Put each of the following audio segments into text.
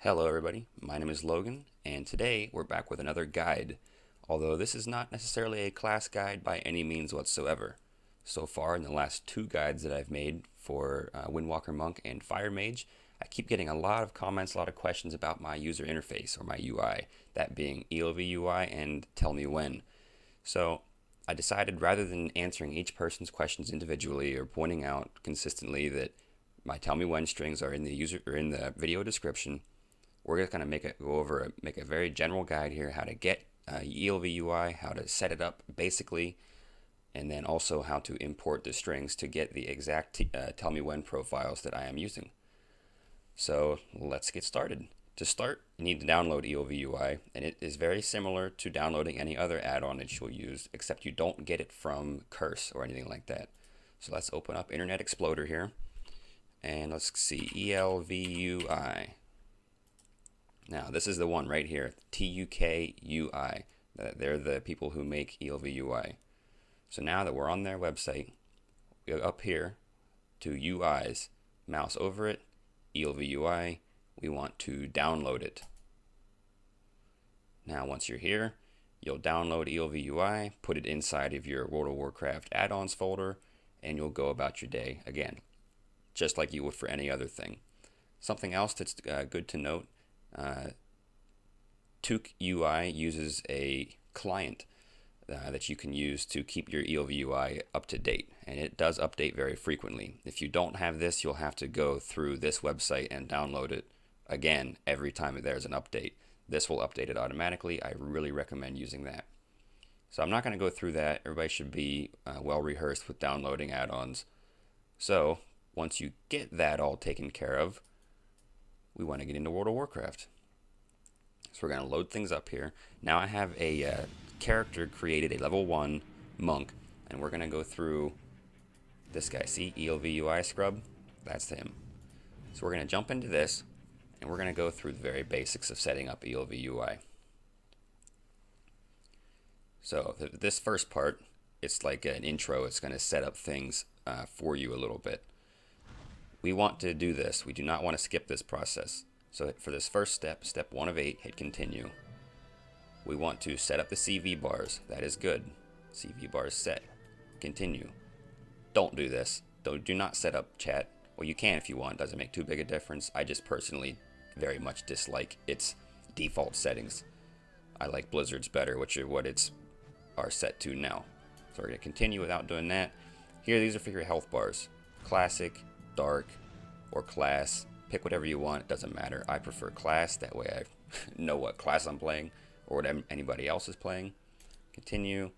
Hello everybody, my name is Logan, and today we're back with another guide, although this is not necessarily a class guide by any means whatsoever. So far in the last two guides that I've made for Windwalker Monk and Fire Mage, I keep getting a lot of comments, a lot of questions about my user interface or my UI, that being ElvUI and Tell Me When. So I decided rather than answering each person's questions individually or pointing out consistently that my Tell Me When strings are in the video description, we're just going to make a very general guide here, how to get ElvUI, how to set it up basically, and then also how to import the strings to get the exact Tell Me When profiles that I am using. So let's get started. To start, you need to download ElvUI, and it is very similar to downloading any other add-on that you'll use, except you don't get it from Curse or anything like that. So let's open up Internet Explorer here, and let's see, ElvUI. Now, this is the one right here, TUKUI. They're the people who make ElvUI. So now that we're on their website, we go up here to UIs, mouse over it, ElvUI. We want to download it. Now, once you're here, you'll download ElvUI, put it inside of your World of Warcraft add-ons folder, and you'll go about your day again, just like you would for any other thing. Something else that's good to note, TUKUI uses a client that you can use to keep your ElvUI up to date, and it does update very frequently. If you don't have this, you'll have to go through this website and download it again every time there's an update. This will update it automatically. I really recommend using that. So I'm not going to go through that. Everybody should be well rehearsed with downloading add-ons. So once you get that all taken care of, we want to get into World of Warcraft. So we're going to load things up here. Now I have a character created, a level 1 monk, and we're going to go through this guy. See, ElvUI scrub? That's him. So we're going to jump into this, and we're going to go through the very basics of setting up ElvUI. So this first part, it's like an intro. It's going to set up things for you a little bit. We want to do this. We do not want to skip this process. So for this first step, step 1 of 8, hit continue. We want to set up the CV bars. That is good. CV bars set. Continue. Don't do this. Do not set up chat. Well, you can if you want. It doesn't make too big a difference. I just personally very much dislike its default settings. I like Blizzard's better, which are what it's are set to now. So we're going to continue without doing that. Here, these are for your health bars. Classic, dark, or class. Pick whatever you want. It doesn't matter. I prefer class. That way I know what class I'm playing or what anybody else is playing. Continue.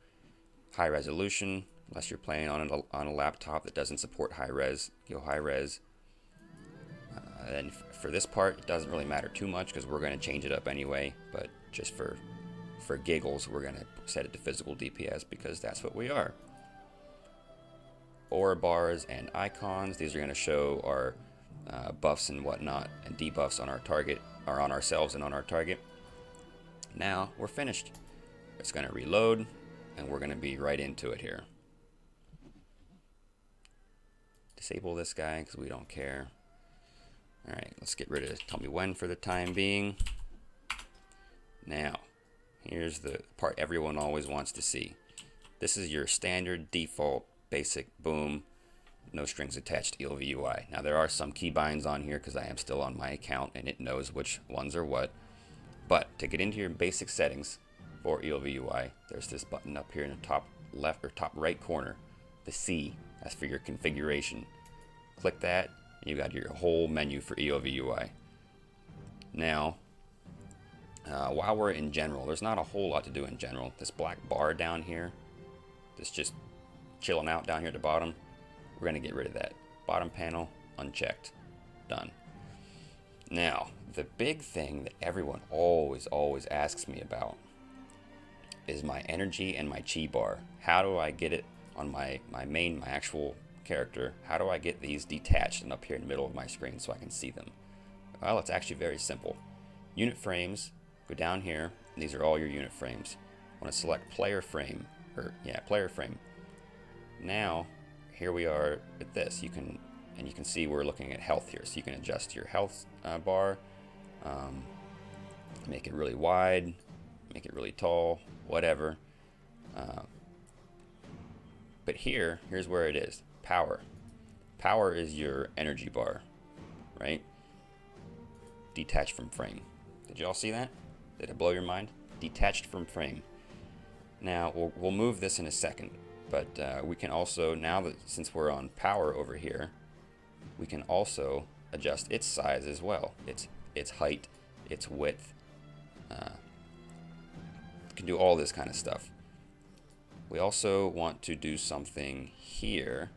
High resolution. Unless you're playing on a laptop that doesn't support high res, go high res. And for this part, it doesn't really matter too much because we're going to change it up anyway. But just for giggles, we're going to set it to physical DPS because that's what we are. Aura bars and icons. These are going to show our buffs and whatnot and debuffs on our target, or on ourselves and on our target. Now we're finished. It's going to reload, and we're going to be right into it here. Disable this guy because we don't care. Alright, let's get rid of Tell Me When for the time being. Now, here's the part everyone always wants to see. This is your standard default basic boom, no strings attached ElvUI. Now there are some keybinds on here because I am still on my account and it knows which ones are what. But to get into your basic settings for ElvUI, there's this button up here in the top left or top right corner, the C. That's for your configuration. Click that, and you got your whole menu for ElvUI. Now, while we're in general, there's not a whole lot to do in general. This black bar down here, this just chilling out down here at the bottom, we're going to get rid of that. Bottom panel, unchecked. Done. Now, the big thing that everyone always asks me about is my energy and my chi bar. How do I get it on my actual character? How do I get these detached and up here in the middle of my screen so I can see them? Well, it's actually very simple. Unit frames, go down here, and these are all your unit frames. I want to select player frame, player frame. Now, here we are at this. You can see we're looking at health here, so you can adjust your health bar Make it really wide, make it really tall, whatever. But here's where it is. Power. Power is your energy bar, right? Detached from frame. Did y'all see that? Did it blow your mind? Detached from frame. Now, we'll move this in a second, but we can also, now that since we're on power over here, we can also adjust its size as well. Its height, its width. Can do all this kind of stuff. We also want to do something here,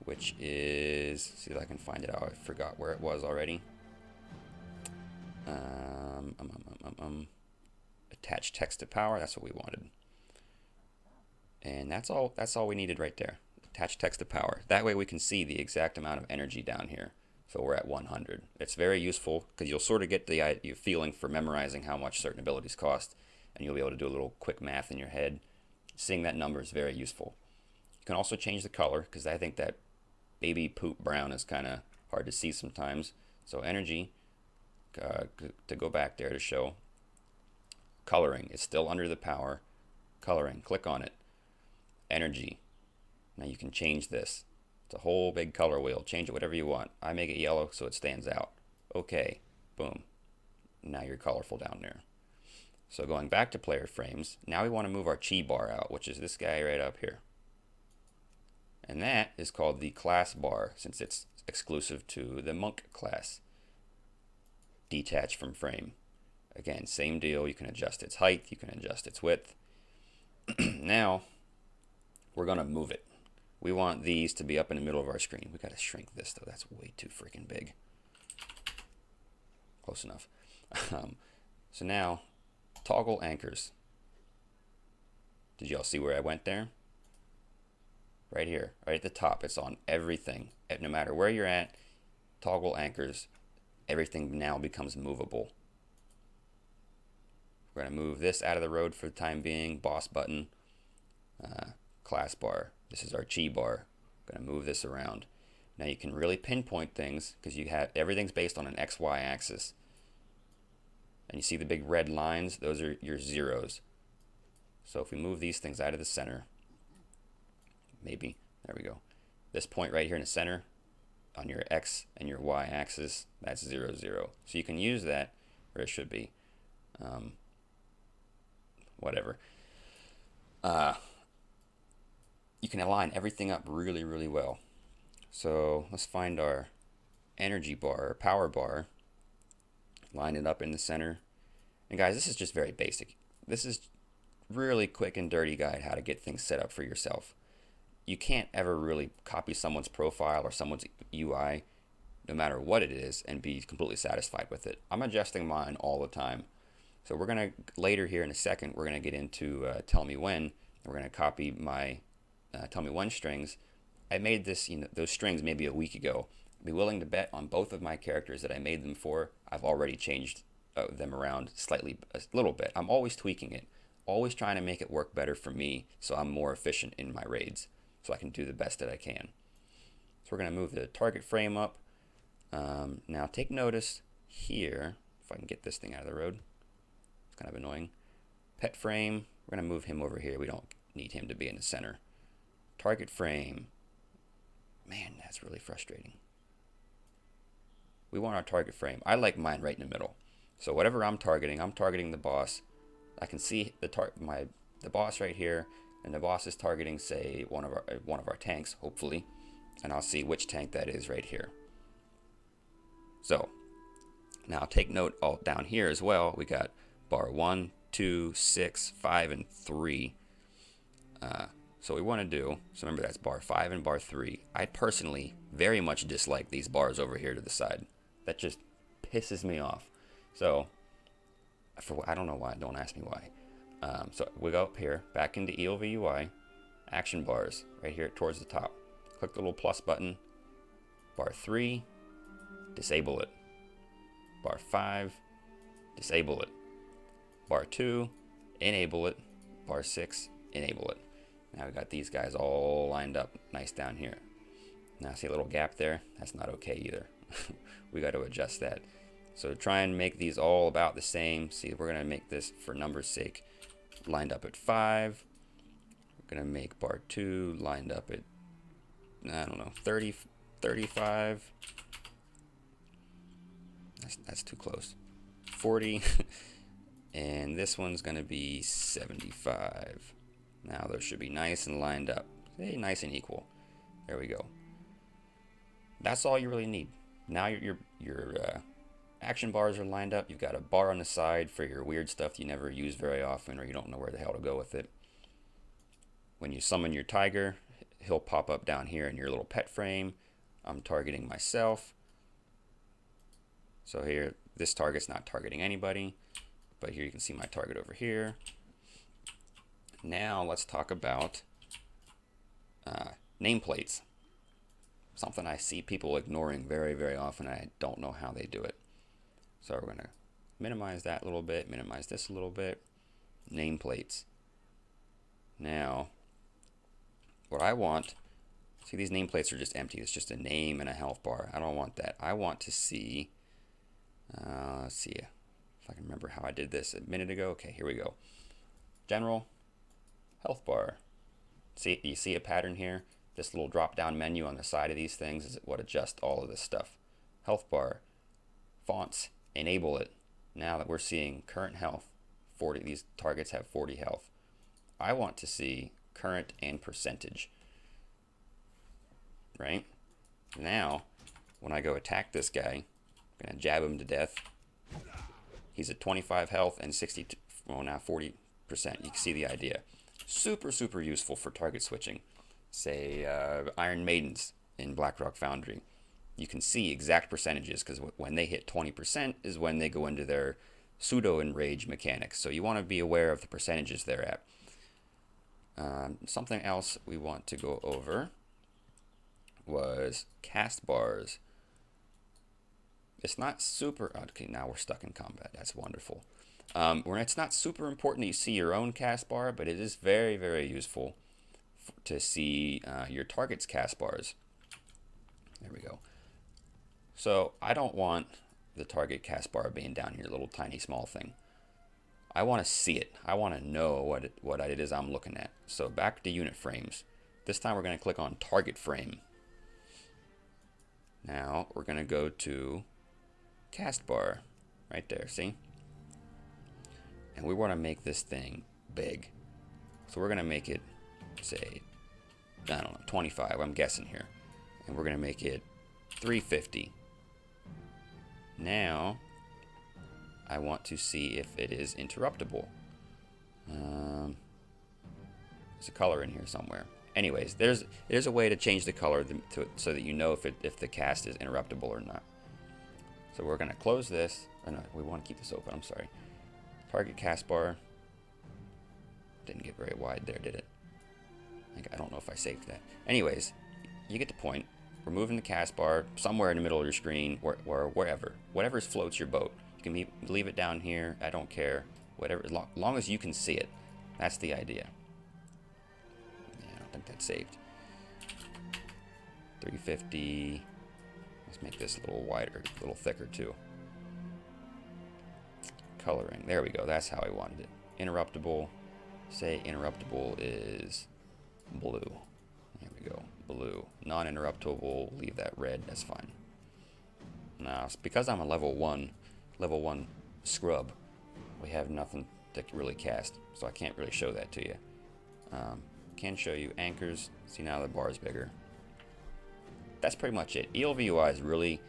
which is, see if I can find it out. I forgot where it was already. Attach text to power. That's what we wanted. And that's all we needed right there. Attach text to power. That way we can see the exact amount of energy down here. So we're at 100. It's very useful because you'll sort of get the feeling for memorizing how much certain abilities cost, and you'll be able to do a little quick math in your head. Seeing that number is very useful. You can also change the color because I think that baby poop brown is kind of hard to see sometimes. So energy, to go back there to show, coloring is still under the power. Coloring, click on it. Energy. Now you can change this. It's a whole big color wheel. Change it whatever you want. I make it yellow so it stands out. Okay, boom. Now you're colorful down there. So going back to player frames, now we want to move our chi bar out, which is this guy right up here. And that is called the class bar, since it's exclusive to the monk class. Detach from frame. Again, same deal. You can adjust its height. You can adjust its width. Now, we're going to move it. We want these to be up in the middle of our screen. We got to shrink this, though. That's way too freaking big. Close enough. So now, toggle anchors. Did y'all see where I went there? Right here, right at the top. It's on everything. No matter where you're at, toggle anchors. Everything now becomes movable. We're going to move this out of the road for the time being. Boss button. Class bar. This is our chi bar. I'm going to move this around. Now you can really pinpoint things because you have everything's based on an XY axis. And you see the big red lines? Those are your zeros. So if we move these things out of the center, maybe, there we go. This point right here in the center, on your X and your Y axis, that's 0, 0. So you can use that where it should be. Whatever. You can align everything up really, really well. So let's find our energy bar, or power bar. Line it up in the center. And guys, this is just very basic. This is really quick and dirty guide how to get things set up for yourself. You can't ever really copy someone's profile or someone's UI, no matter what it is, and be completely satisfied with it. I'm adjusting mine all the time. So we're going to, later here in a second, we're going to get into tell me when. And we're going to copy my tell me when strings. I made this, those strings maybe a week ago. I'd be willing to bet on both of my characters that I made them for, I've already changed them around slightly, a little bit. I'm always tweaking it, always trying to make it work better for me so I'm more efficient in my raids, so I can do the best that I can. So we're going to move the target frame up. Now take notice here, if I can get this thing out of the road. It's kind of annoying. Pet frame, we're going to move him over here. We don't need him to be in the center. Target frame. Man, that's really frustrating. We want our target frame. I like mine right in the middle. So whatever I'm targeting the boss. I can see the boss right here, and the boss is targeting, say, one of our tanks, hopefully, and I'll see which tank that is right here. So now take note all down here as well. We got bar 1, 2, 6, 5, and 3. So we want to do, so remember that's bar 5 and bar 3. I personally very much dislike these bars over here to the side. That just pisses me off. So, I don't know why, don't ask me why. So we go up here, back into ElvUI, action bars, right here towards the top. Click the little plus button. Bar 3, disable it. Bar 5, disable it. Bar 2, enable it. Bar 6, enable it. Now we got these guys all lined up nice down here. Now see a little gap there? That's not okay either. We got to adjust that. So try and make these all about the same. See, we're going to make this, for numbers sake, lined up at 5. We're going to make bar 2 lined up at, I don't know, 30, 35. That's too close. 40. And this one's going to be 75. Now those should be nice and lined up. Hey, nice and equal. There we go. That's all you really need. Now your action bars are lined up. You've got a bar on the side for your weird stuff you never use very often, or you don't know where the hell to go with it. When you summon your tiger, he'll pop up down here in your little pet frame. I'm targeting myself. So here, this target's not targeting anybody, but here you can see my target over here. Now let's talk about nameplates. Something I see people ignoring very, very often. I don't know how they do it. So we're going to minimize that a little bit, minimize this a little bit. Nameplates. Now, what I want, see, these nameplates are just empty. It's just a name and a health bar. I don't want that. I want to see, let's see if I can remember how I did this a minute ago. Okay, here we go. General, health bar. See, you see a pattern here? This little drop-down menu on the side of these things is what adjusts all of this stuff. Health bar, fonts, enable it. Now that we're seeing current health, 40. These targets have 40 health. I want to see current and percentage. Right? Now, when I go attack this guy, I'm gonna jab him to death. He's at 25 health and 60. Well, now 40%. You can see the idea. Super, super useful for target switching. Say Iron Maidens in Blackrock Foundry. You can see exact percentages because when they hit 20% is when they go into their pseudo enrage mechanics. So you want to be aware of the percentages they're at. Something else we want to go over was cast bars. It's not super, okay, now we're stuck in combat. That's wonderful. It's not super important that you see your own cast bar, but it is very, very useful to see your target's cast bars. There we go. So I don't want the target cast bar being down here, little tiny small thing. I want to see it. I want to know what it is I'm looking at. So back to unit frames. This time we're going to click on target frame. Now we're going to go to cast bar right there, see? And we want to make this thing big. So we're going to make it, say, I don't know, 25, I'm guessing here. And we're going to make it 350. Now, I want to see if it is interruptible. There's a color in here somewhere. Anyways, there's a way to change the color so that you know if the cast is interruptible or not. So we're going to close this. Oh no, we want to keep this open, I'm sorry. Target cast bar. Didn't get very wide there, did it? I don't know if I saved that. Anyways, you get the point. We're moving the cast bar somewhere in the middle of your screen or wherever. Whatever floats your boat. You can leave it down here. I don't care. Whatever, as long as you can see it. That's the idea. Yeah, I don't think that's saved. 350. Let's make this a little wider, a little thicker too. Coloring. There we go. That's how I wanted it. Interruptible. Say interruptible is blue. There we go. Blue. Non-interruptible, leave that red. That's fine. Now, because I'm a level 1 scrub, we have nothing to really cast, so I can't really show that to you. Can show you anchors. See, now the bar is bigger. That's pretty much it. ElvUI is really,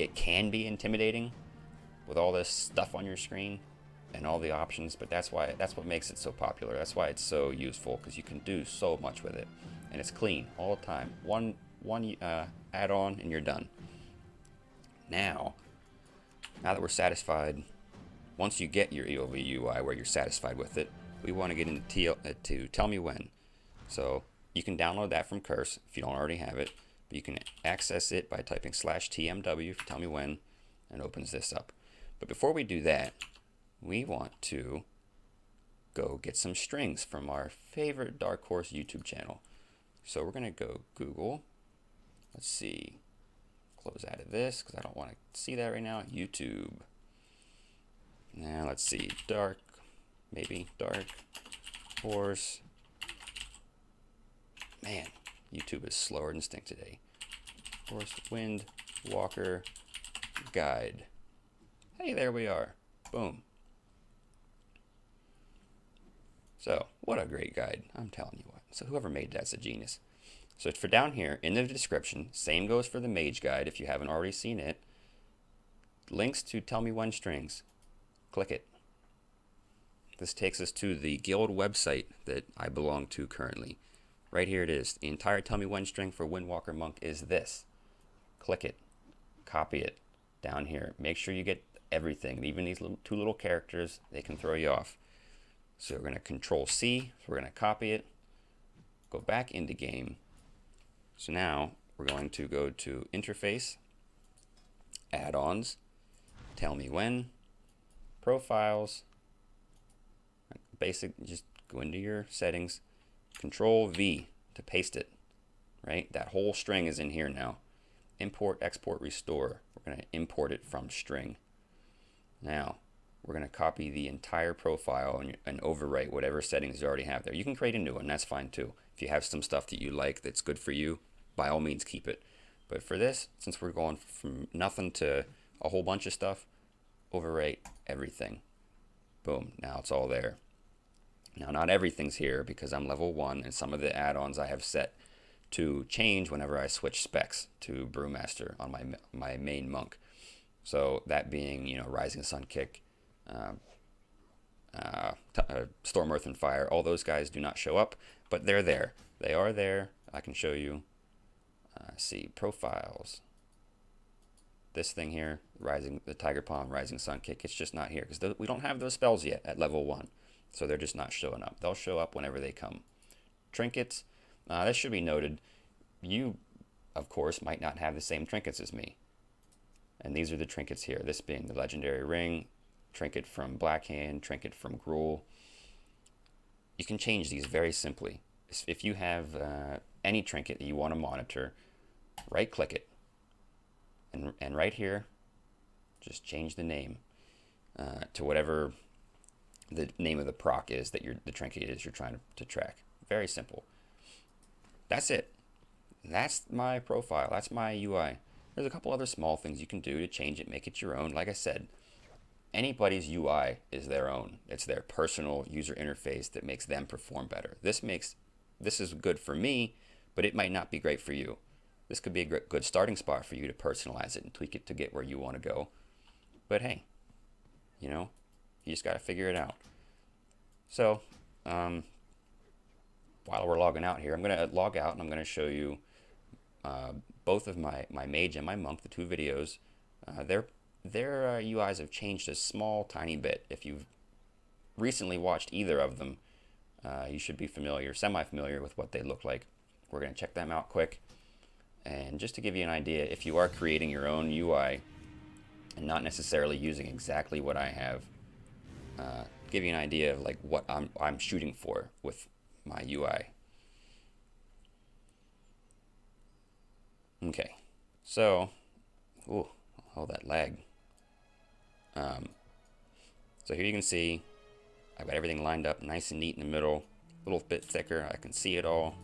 it can be intimidating with all this stuff on your screen and all the options, but that's what makes it so popular. That's why it's so useful, because you can do so much with it, and it's clean all the time. One add-on and you're done. Now that we're satisfied, once you get your ElvUI where you're satisfied with it, we want to get into to Tell Me When. So you can download that from Curse if you don't already have it, but you can access it by typing /TMW for Tell Me When, and opens this up. But before we do that, we want to go get some strings from our favorite Dark Horse YouTube channel. So we're going to go Google, let's see, close out of this because I don't want to see that right now. YouTube. Now let's see. Dark. Maybe dark. Horse. Man, YouTube is slower than stink today. Horse, wind, walker, guide. Hey, there we are. Boom. So, what a great guide. I'm telling you what. So whoever made that's a genius. So for down here, in the description, same goes for the Mage guide if you haven't already seen it. Links to Tell Me When strings. Click it. This takes us to the guild website that I belong to currently. Right here it is. The entire Tell Me When string for Windwalker Monk is this. Click it. Copy it. Down here. Make sure you get everything. Even these two little characters, they can throw you off. So we're going to Control C. So we're going to copy it. Go back into game. So now we're going to go to Interface, Add-ons, Tell Me When, Profiles, Basic, just go into your settings, Control V to paste it, right? That whole string is in here now. Import, Export, Restore. We're going to import it from string. Now, we're going to copy the entire profile and overwrite whatever settings you already have there. You can create a new one, that's fine too. If you have some stuff that you like that's good for you, by all means keep it. But for this, since we're going from nothing to a whole bunch of stuff, overwrite everything. Boom, now it's all there. Now not everything's here because I'm level 1 and some of the add-ons I have set to change whenever I switch specs to Brewmaster on my main monk. So that being, you know, Rising Sun Kick, Storm, Earth, and Fire. All those guys do not show up, but they're there. They are there. I can show you. See, profiles. This thing here, the Tiger Palm, Rising Sun Kick, it's just not here because we don't have those spells yet at level 1. So they're just not showing up. They'll show up whenever they come. Trinkets. This should be noted. You, of course, might not have the same trinkets as me. And these are the trinkets here. This being the Legendary Ring, trinket from Blackhand, trinket from Gruul. You can change these very simply. If you have any trinket that you want to monitor, right-click it. And right here, just change the name to whatever the name of the proc is that the trinket is you're trying to track. Very simple. That's it. That's my profile. That's my UI. There's a couple other small things you can do to change it, make it your own. Like I said, anybody's UI is their own. It's their personal user interface that makes them perform better. This is good for me, but it might not be great for you. This could be a good starting spot for you to personalize it and tweak it to get where you want to go. But hey, you know, you just got to figure it out. So, while we're logging out here, I'm going to log out and I'm going to show you both of my Mage and my Monk, the two videos. Their UIs have changed a small, tiny bit. If you've recently watched either of them, you should be semi-familiar with what they look like. We're going to check them out quick. And just to give you an idea, if you are creating your own UI and not necessarily using exactly what I have, give you an idea of like what I'm shooting for with my UI. Okay, so, oh that lag. So here you can see I've got everything lined up nice and neat in the middle, a little bit thicker, I can see it all.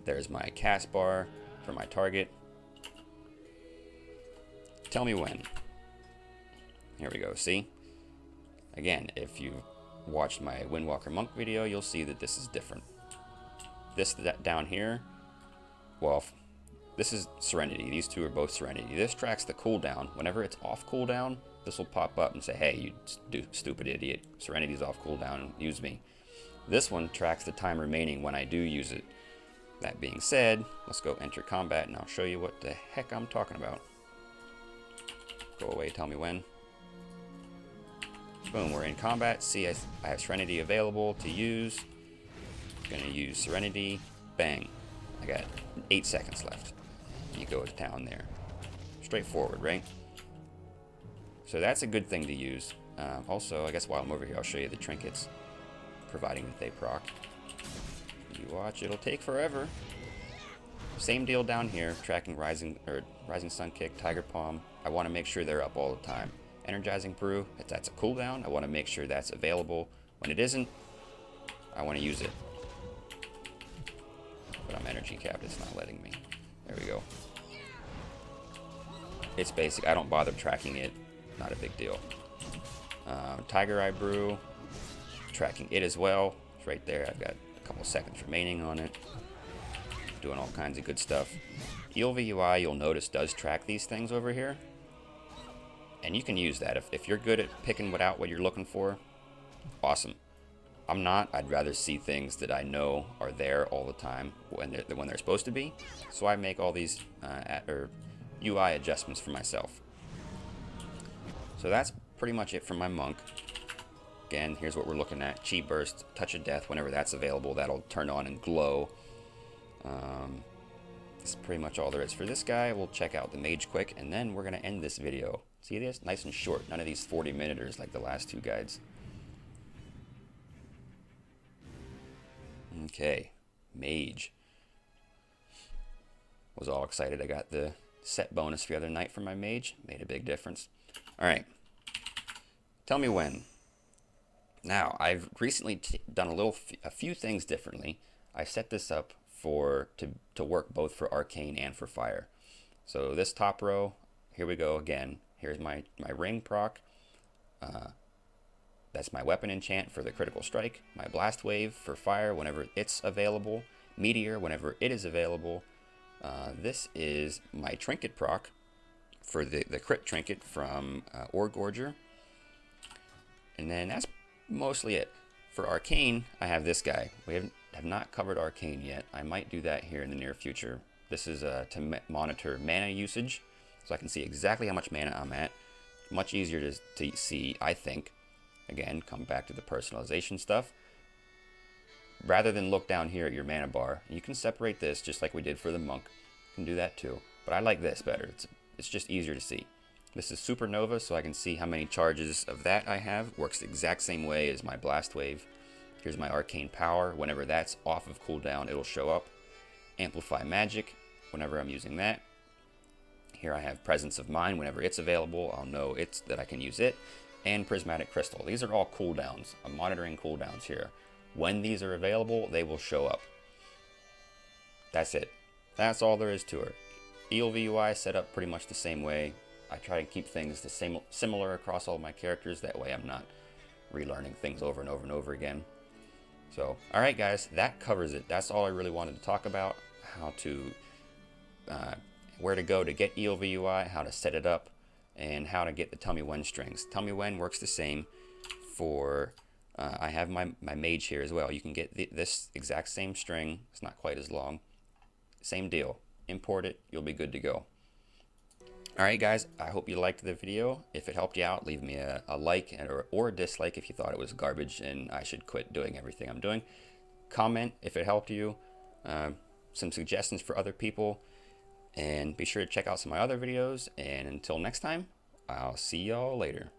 There's my cast bar for my target. Tell me when. Here we go, see? Again, if you watched my Windwalker Monk video, you'll see that this is different. This down here, well, this is Serenity. These two are both Serenity. This tracks the cooldown. Whenever it's off cooldown, this will pop up and say, hey, you stupid idiot. Serenity's off cooldown, use me. This one tracks the time remaining when I do use it. That being said, let's go enter combat and I'll show you what the heck I'm talking about. Go away, tell me when. Boom, we're in combat. See, I have Serenity available to use. Gonna use Serenity. Bang. I got 8 seconds left. You go to town there. Straightforward, right? So that's a good thing to use. Also, I guess while I'm over here, I'll show you the trinkets, providing that they proc. You watch, it'll take forever. Same deal down here, tracking Rising Sun Kick, Tiger Palm. I want to make sure they're up all the time. Energizing Brew, if that's a cooldown, I want to make sure that's available. When it isn't, I want to use it. But I'm energy capped, it's not letting me. There we go. It's basic, I don't bother tracking it, not a big deal. Tiger Eye Brew, tracking it as well. It's right there, I've got a couple seconds remaining on it. Doing all kinds of good stuff. ElvUI, you'll notice, does track these things over here. And you can use that. If you're good at picking out what you're looking for, awesome. I'm not. I'd rather see things that I know are there all the time when they're supposed to be. So I make all these UI adjustments for myself. So that's pretty much it for my monk. Again, here's what we're looking at. Chi Burst, Touch of Death, whenever that's available, that'll turn on and glow. That's pretty much all there is for this guy. We'll check out the Mage quick, and then we're going to end this video. See this? Nice and short. None of these 40-minuters like the last two guides. Okay, Mage. Was all excited I got the set bonus the other night for my Mage. Made a big difference. Alright. Tell me when. Now, I've recently done a few things differently. I set this up to work both for Arcane and for Fire. So this top row, here we go again. Here's my ring proc. That's my weapon enchant for the critical strike. My blast wave for fire whenever it's available. Meteor whenever it is available. This is my trinket proc for the crit trinket from Ore Gorger. And then that's mostly it. For Arcane, I have this guy. We have not covered Arcane yet. I might do that here in the near future. This is to monitor mana usage, so I can see exactly how much mana I'm at. Much easier to see, I think. Again, come back to the personalization stuff. Rather than look down here at your mana bar, you can separate this just like we did for the monk. You can do that too. But I like this better. It's just easier to see. This is Supernova, so I can see how many charges of that I have. Works the exact same way as my Blast Wave. Here's my Arcane Power. Whenever that's off of cooldown, it'll show up. Amplify Magic, whenever I'm using that. Here I have Presence of Mind. Whenever it's available, I'll know that I can use it. And Prismatic Crystal. These are all cooldowns. I'm monitoring cooldowns here. When these are available, they will show up. That's it. That's all there is to her. ElvUI set up pretty much the same way. I try to keep things similar across all my characters. That way I'm not relearning things over and over and over again. So, alright guys, that covers it. That's all I really wanted to talk about. How to, where to go to get ElvUI, how to set it up, and how to get the Tell Me When strings. Tell Me When works the same for, I have my Mage here as well. You can get this exact same string. It's not quite as long. Same deal. Import it, you'll be good to go. Alright guys, I hope you liked the video. If it helped you out, leave me a like or a dislike if you thought it was garbage and I should quit doing everything I'm doing. Comment if it helped you. Some suggestions for other people. And be sure to check out some of my other videos. And until next time, I'll see y'all later.